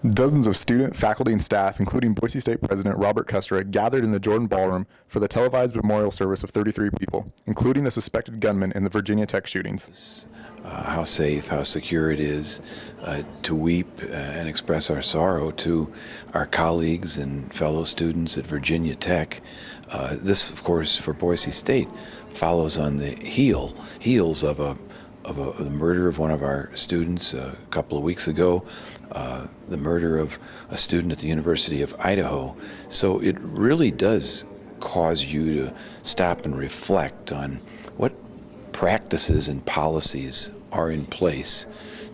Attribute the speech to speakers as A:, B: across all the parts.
A: Dozens of student, faculty, and staff, including Boise State President Robert Custra, gathered in the Jordan Ballroom for the televised memorial service of 33 people, including the suspected gunman in the Virginia Tech shootings.
B: How safe, how secure it is to weep and express our sorrow to our colleagues and fellow students at Virginia Tech. This, of course, for Boise State, follows on the heels of the murder of one of our students a couple of weeks ago, the murder of a student at the University of Idaho. So it really does cause you to stop and reflect on what practices and policies are in place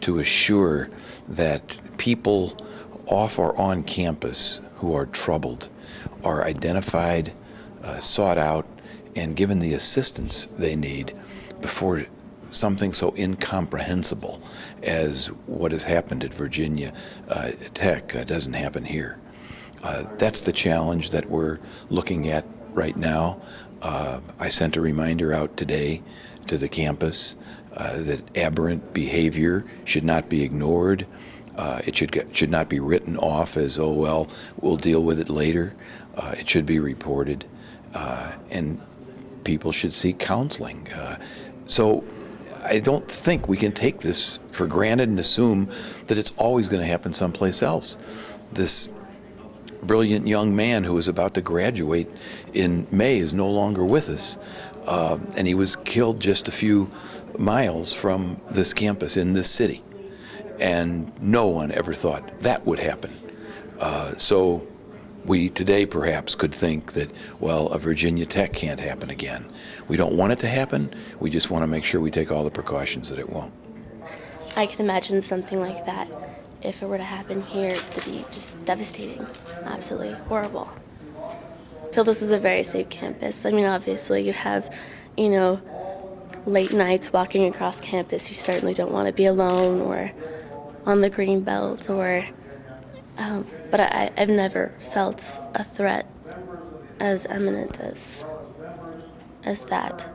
B: to assure that people off or on campus who are troubled are identified, sought out, and given the assistance they need before something so incomprehensible as what has happened at Virginia Tech doesn't happen here. That's the challenge that we're looking at right now. I sent a reminder out today to the campus that aberrant behavior should not be ignored. It should not be written off as, oh, well, we'll deal with it later. It should be reported, and people should seek counseling. So I don't think we can take this for granted and assume that it's always going to happen someplace else. This brilliant young man who was about to graduate in May is no longer with us, and he was killed just a few miles from this campus in this city, and no one ever thought that would happen. So we today perhaps could think that, well, a Virginia Tech can't happen again. We don't want it to happen. We just want to make sure we take all the precautions that it won't.
C: I can imagine something like that, if it were to happen here, to be just devastating, absolutely horrible. I feel this is a very safe campus. I mean, obviously you have, late nights walking across campus. You certainly don't want to be alone or on the green belt but I've never felt a threat as imminent as that.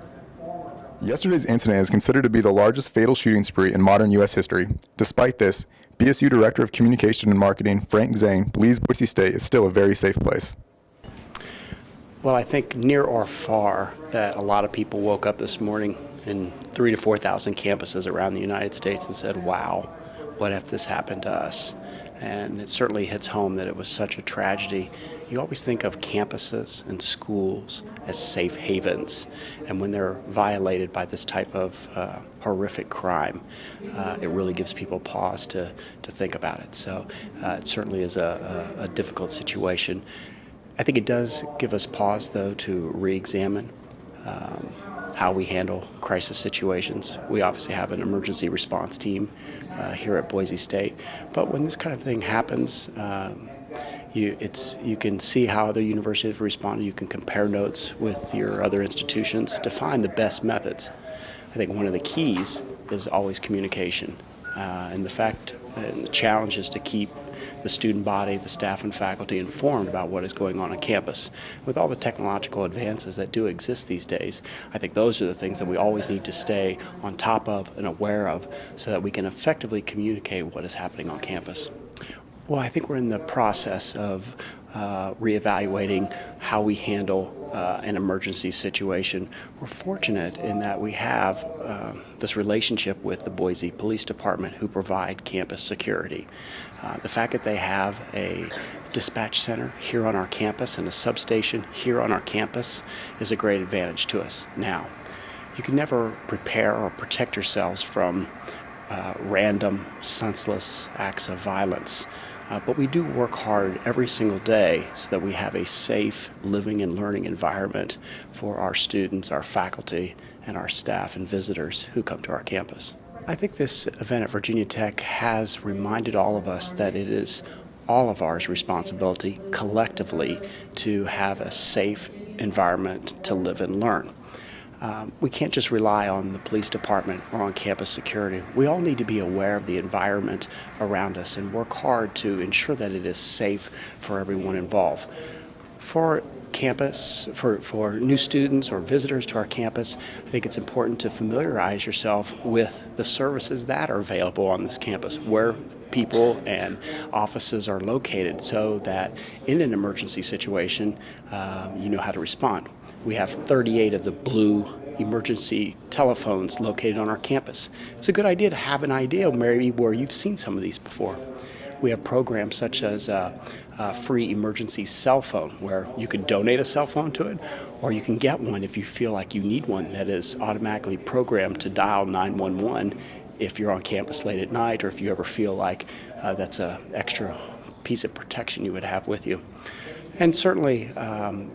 A: Yesterday's incident is considered to be the largest fatal shooting spree in modern U.S. history. Despite this, BSU Director of Communication and Marketing, Frank Zane, believes Boise State is still a very safe place.
D: Well, I think near or far that a lot of people woke up this morning in 3,000 to 4,000 campuses around the United States and said, wow, what if this happened to us? And it certainly hits home that it was such a tragedy. You always think of campuses and schools as safe havens, and when they're violated by this type of horrific crime, it really gives people pause to think about it. So it certainly is a difficult situation. I think it does give us pause, though, to re-examine how we handle crisis situations. We obviously have an emergency response team here at Boise State, but when this kind of thing happens, you can see how other universities have responded. You can compare notes with your other institutions to find the best methods. I think one of the keys is always communication, and the challenge is to keep the student body, the staff and faculty informed about what is going on campus. With all the technological advances that do exist these days, I think those are the things that we always need to stay on top of and aware of so that we can effectively communicate what is happening on campus. Well, I think we're in the process of reevaluating how we handle an emergency situation. We're fortunate in that we have this relationship with the Boise Police Department, who provide campus security. The fact that they have a dispatch center here on our campus and a substation here on our campus is a great advantage to us. Now, you can never prepare or protect yourselves from random, senseless acts of violence. But we do work hard every single day so that we have a safe living and learning environment for our students, our faculty, and our staff and visitors who come to our campus. I think this event at Virginia Tech has reminded all of us that it is all of our responsibility collectively to have a safe environment to live and learn. We can't just rely on the police department or on campus security. We all need to be aware of the environment around us and work hard to ensure that it is safe for everyone involved. For campus, for new students or visitors to our campus, I think it's important to familiarize yourself with the services that are available on this campus, where people and offices are located, so that in an emergency situation, you know how to respond. We have 38 of the blue emergency telephones located on our campus. It's a good idea to have an idea maybe where you've seen some of these before. We have programs such as a free emergency cell phone, where you can donate a cell phone to it, or you can get one if you feel like you need one that is automatically programmed to dial 911 if you're on campus late at night, or if you ever feel like that's an extra piece of protection you would have with you. And certainly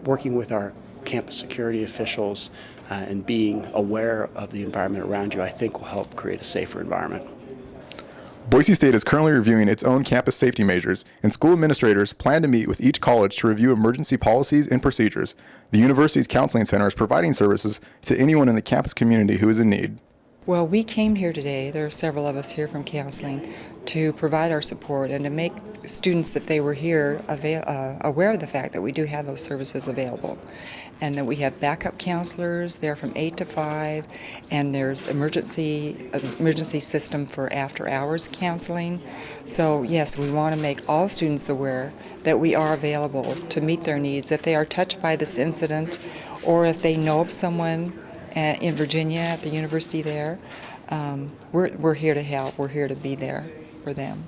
D: working with our campus security officials and being aware of the environment around you, I think will help create a safer environment.
A: Boise State is currently reviewing its own campus safety measures, and school administrators plan to meet with each college to review emergency policies and procedures. The university's counseling center is providing services to anyone in the campus community who is in need.
E: Well, we came here today, there are several of us here from counseling, to provide our support and to make students, if they were here, aware of the fact that we do have those services available, and that we have backup counselors there from 8 to 5, and there's emergency system for after-hours counseling. So yes, we want to make all students aware that we are available to meet their needs if they are touched by this incident, or if they know of someone in Virginia at the university there. We're here to help. We're here to be there for them.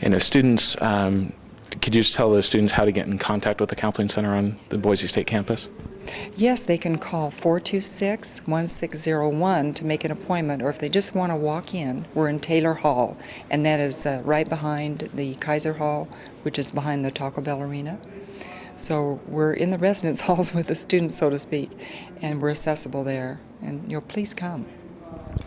F: And if students, could you just tell the students how to get in contact with the counseling center on the Boise State campus?
E: Yes, they can call 426-1601 to make an appointment, or if they just want to walk in, we're in Taylor Hall, and that is right behind the Kaiser Hall, which is behind the Taco Bell Arena. So we're in the residence halls with the students, so to speak, and we're accessible there. And please come.